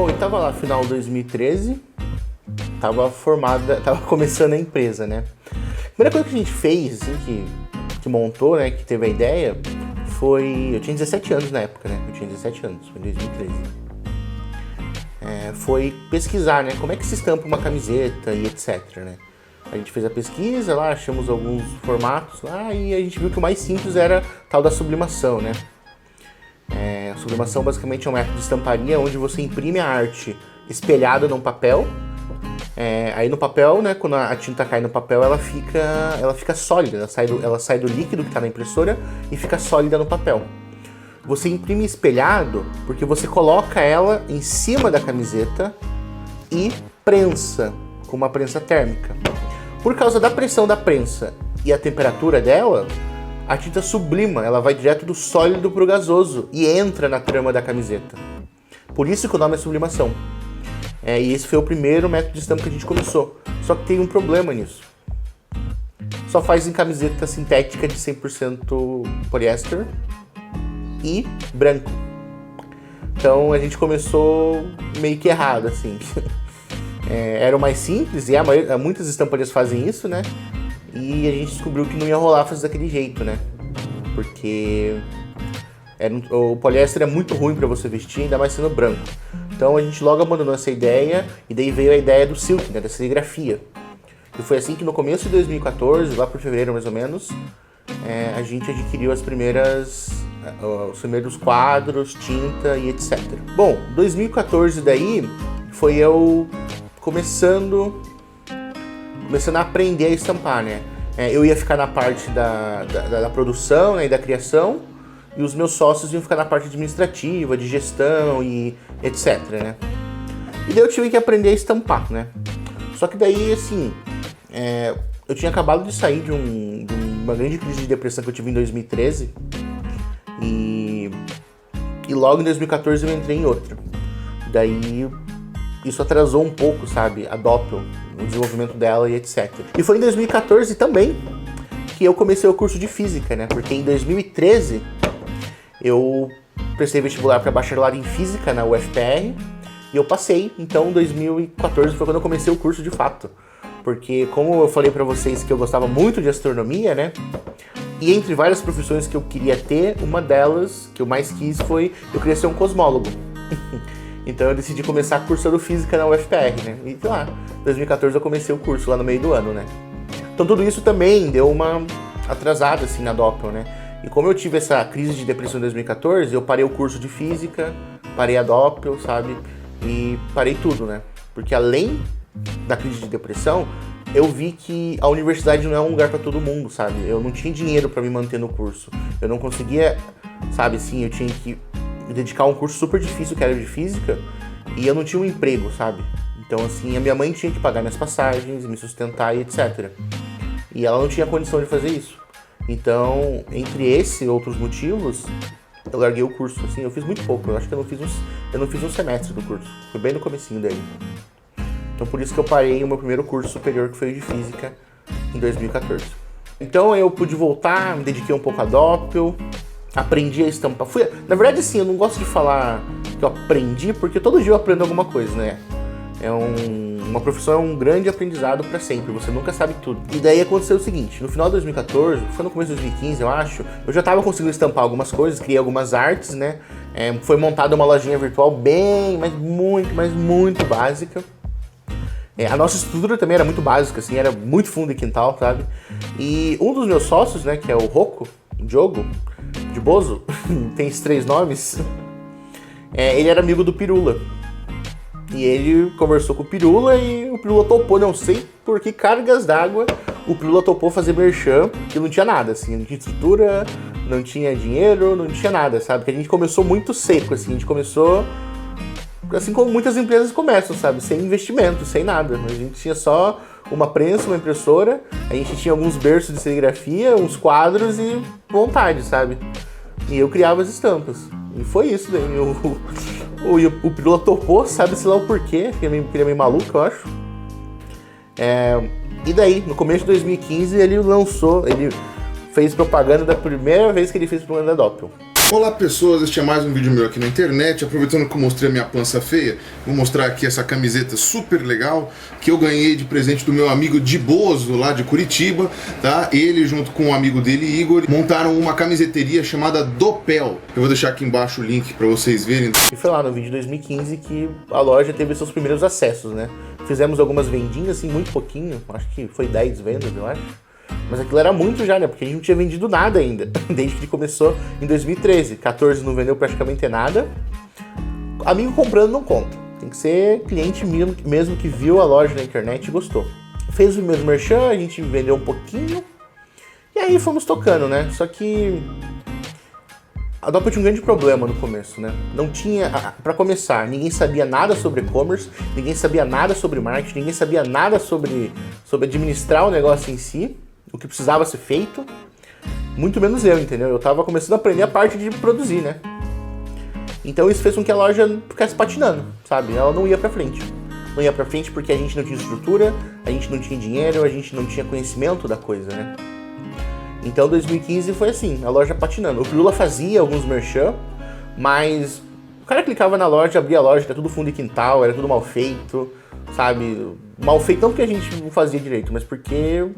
Bom, eu tava lá final de 2013, tava começando a empresa, né? A primeira coisa que a gente fez, assim, que montou, né, que teve a ideia, foi... Eu tinha 17 anos na época, né? Eu tinha 17 anos, foi em 2013. Foi pesquisar, né, como é que se estampa uma camiseta e etc, né? A gente fez a pesquisa lá, achamos alguns formatos lá e a gente viu que o mais simples era tal da sublimação, né? A sublimação basicamente é um método de estamparia onde você imprime a arte espelhada num papel. Aí no papel, né, quando a tinta cai no papel, ela fica sólida, ela sai do líquido que está na impressora e fica sólida no papel. Você imprime espelhado porque você coloca ela em cima da camiseta e prensa com uma prensa térmica. Por causa da pressão da prensa e a temperatura dela, a tinta sublima, ela vai direto do sólido para o gasoso e entra na trama da camiseta. Por isso que o nome é sublimação. E esse foi o primeiro método de estampa que a gente começou. Só que tem um problema nisso. Só faz em camiseta sintética de 100% poliéster e branco. Então a gente começou meio que errado, assim. Era o mais simples, e muitas estamparias fazem isso, né? E a gente descobriu que não ia rolar fazer daquele jeito, né? Porque o poliéster é muito ruim para você vestir, ainda mais sendo branco. Então a gente logo abandonou essa ideia, e daí veio a ideia do silk, né? Da serigrafia. E foi assim que no começo de 2014, lá por fevereiro mais ou menos, a gente adquiriu os primeiros quadros, tinta e etc. Bom, 2014 daí foi eu começando a aprender a estampar, né? Eu ia ficar na parte da produção, né, e da criação, e os meus sócios iam ficar na parte administrativa, de gestão e etc, né? E daí eu tive que aprender a estampar, né? Só que daí, assim, eu tinha acabado de sair de uma grande crise de depressão que eu tive em 2013, e logo em 2014 eu entrei em outra. Daí isso atrasou um pouco, sabe, a Doppel, o desenvolvimento dela e etc. E foi em 2014 também que eu comecei o curso de física, né? Porque em 2013 eu prestei vestibular para bacharelado em física na UFPR e eu passei. Então 2014 foi quando eu comecei o curso de fato. Porque como eu falei para vocês que eu gostava muito de astronomia, né? E entre várias profissões que eu queria ter, uma delas que eu mais quis foi eu queria ser um cosmólogo. Então eu decidi começar cursando física na UFPR, né? E lá, em 2014 eu comecei o curso lá no meio do ano, né? Então tudo isso também deu uma atrasada assim na Doppel, né? E como eu tive essa crise de depressão em 2014, eu parei o curso de física, parei a Doppel, sabe? E parei tudo, né? Porque além da crise de depressão, eu vi que a universidade não é um lugar para todo mundo, sabe? Eu não tinha dinheiro para me manter no curso. Eu não conseguia, sabe, assim, eu tinha que me dedicar a um curso super difícil que era de física e eu não tinha um emprego, sabe? Então, assim, a minha mãe tinha que pagar minhas passagens, me sustentar e etc. E ela não tinha condição de fazer isso. Então, entre esses e outros motivos, eu larguei o curso, assim, eu fiz muito pouco. Eu acho que eu não fiz um semestre do curso. Foi bem no comecinho daí. Então, por isso que eu parei o meu primeiro curso superior, que foi o de física, em 2014. Então, eu pude voltar, me dediquei um pouco à Doppel, aprendi a estampar. Na verdade, assim, eu não gosto de falar que eu aprendi, porque todo dia eu aprendo alguma coisa, né? Uma profissão é um grande aprendizado para sempre, você nunca sabe tudo. E daí aconteceu o seguinte, no final de 2014, foi no começo de 2015, eu acho, eu já estava conseguindo estampar algumas coisas, criei algumas artes, né? Foi montada uma lojinha virtual mas muito básica. A nossa estrutura também era muito básica, assim, era muito fundo e quintal, sabe? E um dos meus sócios, né, que é o Rocco, o Diogo, de Bozo, tem esses 3 nomes, ele era amigo do Pirula. E ele conversou com o Pirula e o Pirula topou, não sei por que cargas d'água, o Pirula topou fazer merchan, que não tinha nada, assim, não tinha estrutura, não tinha dinheiro, não tinha nada, sabe? Porque a gente começou muito seco, assim, a gente começou assim como muitas empresas começam, sabe? Sem investimento, sem nada. A gente tinha só uma prensa, uma impressora, a gente tinha alguns berços de serigrafia, uns quadros e vontade, sabe? E eu criava as estampas. E foi isso daí. O Pirula topou, sabe-se lá o porquê, que ele é meio maluco, eu acho. E daí, no começo de 2015, ele fez propaganda da primeira vez que ele fez propaganda da Doppel. Olá pessoas, este é mais um vídeo meu aqui na internet. Aproveitando que eu mostrei a minha pança feia, vou mostrar aqui essa camiseta super legal que eu ganhei de presente do meu amigo Diboso, lá de Curitiba, tá? Ele junto com um amigo dele, Igor, montaram uma camiseteria chamada Dopel. Eu vou deixar aqui embaixo o link pra vocês verem. E foi lá no vídeo de 2015 que a loja teve seus primeiros acessos, né? Fizemos algumas vendinhas, assim, muito pouquinho, acho que foi 10 vendas, eu acho. Mas aquilo era muito já, né? Porque a gente não tinha vendido nada ainda, desde que ele começou em 2013. 14 não vendeu praticamente nada. Amigo comprando não conta. Tem que ser cliente mesmo que viu a loja na internet e gostou. Fez o mesmo merchan, a gente vendeu um pouquinho. E aí fomos tocando, né? Só que a Doppel tinha um grande problema no começo, né? Não tinha, para começar, ninguém sabia nada sobre e-commerce, ninguém sabia nada sobre marketing, ninguém sabia nada sobre administrar o negócio em si, o que precisava ser feito, muito menos eu, entendeu? Eu tava começando a aprender a parte de produzir, né? Então isso fez com que a loja ficasse patinando, sabe? Ela não ia pra frente. Não ia pra frente porque a gente não tinha estrutura, a gente não tinha dinheiro, a gente não tinha conhecimento da coisa, né? Então 2015 foi assim, a loja patinando. O Pirula fazia alguns merchan, mas o cara clicava na loja, abria a loja, era tudo fundo de quintal, era tudo mal feito, sabe? Mal feito não porque a gente não fazia direito, mas porque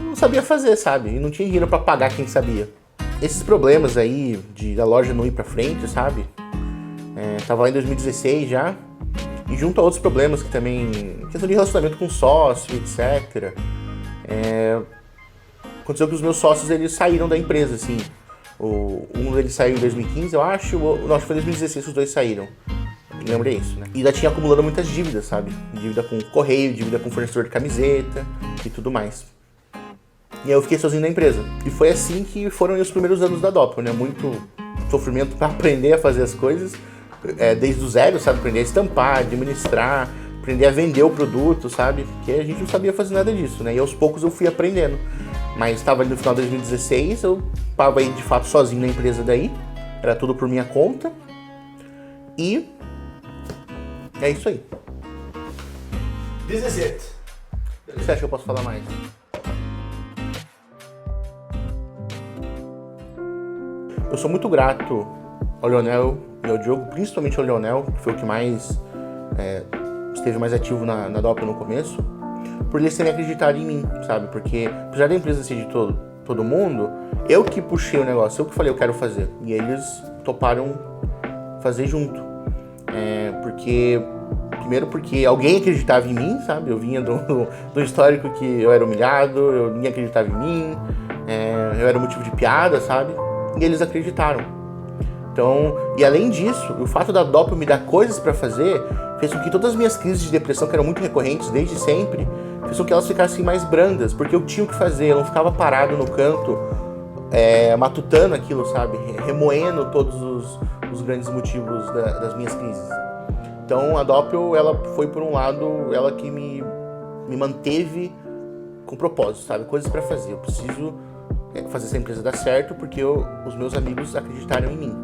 não sabia fazer, sabe? E não tinha dinheiro pra pagar quem sabia. Esses problemas aí de a loja não ir pra frente, sabe? Tava lá em 2016 já. E junto a outros problemas que também... questão de relacionamento com sócio, etc. Aconteceu que os meus sócios, eles saíram da empresa, assim. Um deles saiu em 2015, eu acho. Não, acho que foi em 2016 que os dois saíram. Eu lembro isso, né? E ainda tinha acumulando muitas dívidas, sabe? Dívida com correio, dívida com fornecedor de camiseta e tudo mais. E aí eu fiquei sozinho na empresa. E foi assim que foram os primeiros anos da Doppel, né? Muito sofrimento para aprender a fazer as coisas, desde o zero, sabe? Aprender a estampar, administrar, aprender a vender o produto, sabe? Porque a gente não sabia fazer nada disso, né? E aos poucos eu fui aprendendo. Mas estava ali no final de 2016, eu estava aí de fato sozinho na empresa daí. Era tudo por minha conta. E é isso aí. This is it. O que você acha que eu posso falar mais? Eu sou muito grato ao Leonel e ao Diogo, principalmente ao Leonel, que foi o que mais esteve mais ativo na Doppel no começo, por eles terem acreditado em mim, sabe? Porque, apesar da empresa ser de todo mundo, eu que puxei o negócio, eu que falei eu quero fazer. E eles toparam fazer junto. Primeiro porque alguém acreditava em mim, sabe? Eu vinha do histórico que eu era humilhado, ninguém acreditava em mim, eu era motivo de piada, sabe? E eles acreditaram. Então, e além disso, o fato da Doppel me dar coisas pra fazer fez com que todas as minhas crises de depressão, que eram muito recorrentes desde sempre, fez com que elas ficassem mais brandas, porque eu tinha o que fazer, eu não ficava parado no canto, matutando aquilo, sabe? Remoendo todos os grandes motivos das minhas crises. Então a Doppel, ela foi por um lado, ela que me manteve com propósito, sabe? Coisas pra fazer, eu preciso fazer essa empresa dar certo porque os meus amigos acreditaram em mim.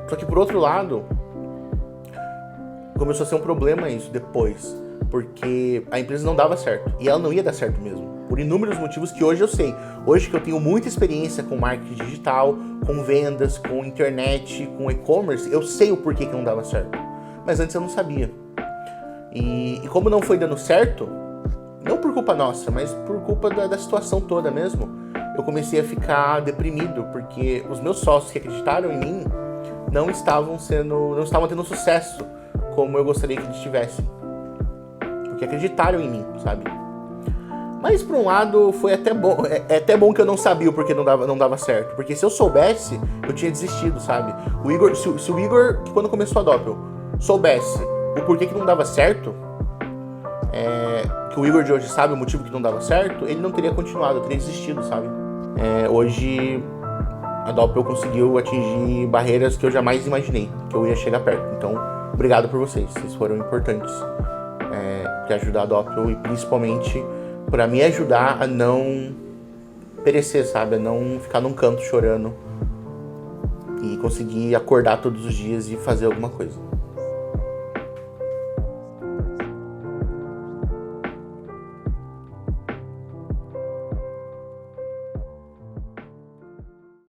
Só que por outro lado, começou a ser um problema isso depois, porque a empresa não dava certo, e ela não ia dar certo mesmo, por inúmeros motivos que hoje eu sei. Hoje que eu tenho muita experiência com marketing digital, com vendas, com internet, com e-commerce, eu sei o porquê que não dava certo, mas antes eu não sabia. E como não foi dando certo, não por culpa nossa, mas por culpa da situação toda mesmo, eu comecei a ficar deprimido, porque os meus sócios que acreditaram em mim não estavam tendo sucesso como eu gostaria que eles tivessem, porque acreditaram em mim, sabe? Mas por um lado foi até bom, é até bom que eu não sabia o porquê não dava certo, porque se eu soubesse, eu tinha desistido, sabe? O Igor, se o Igor, que quando começou a Doppel, soubesse o porquê que não dava certo, que o Igor de hoje sabe o motivo que não dava certo, ele não teria continuado, eu teria desistido, sabe? Hoje a Doppel conseguiu atingir barreiras que eu jamais imaginei que eu ia chegar perto. Então, obrigado por vocês foram importantes para ajudar a Doppel e principalmente para me ajudar a não perecer, sabe? A não ficar num canto chorando e conseguir acordar todos os dias e fazer alguma coisa.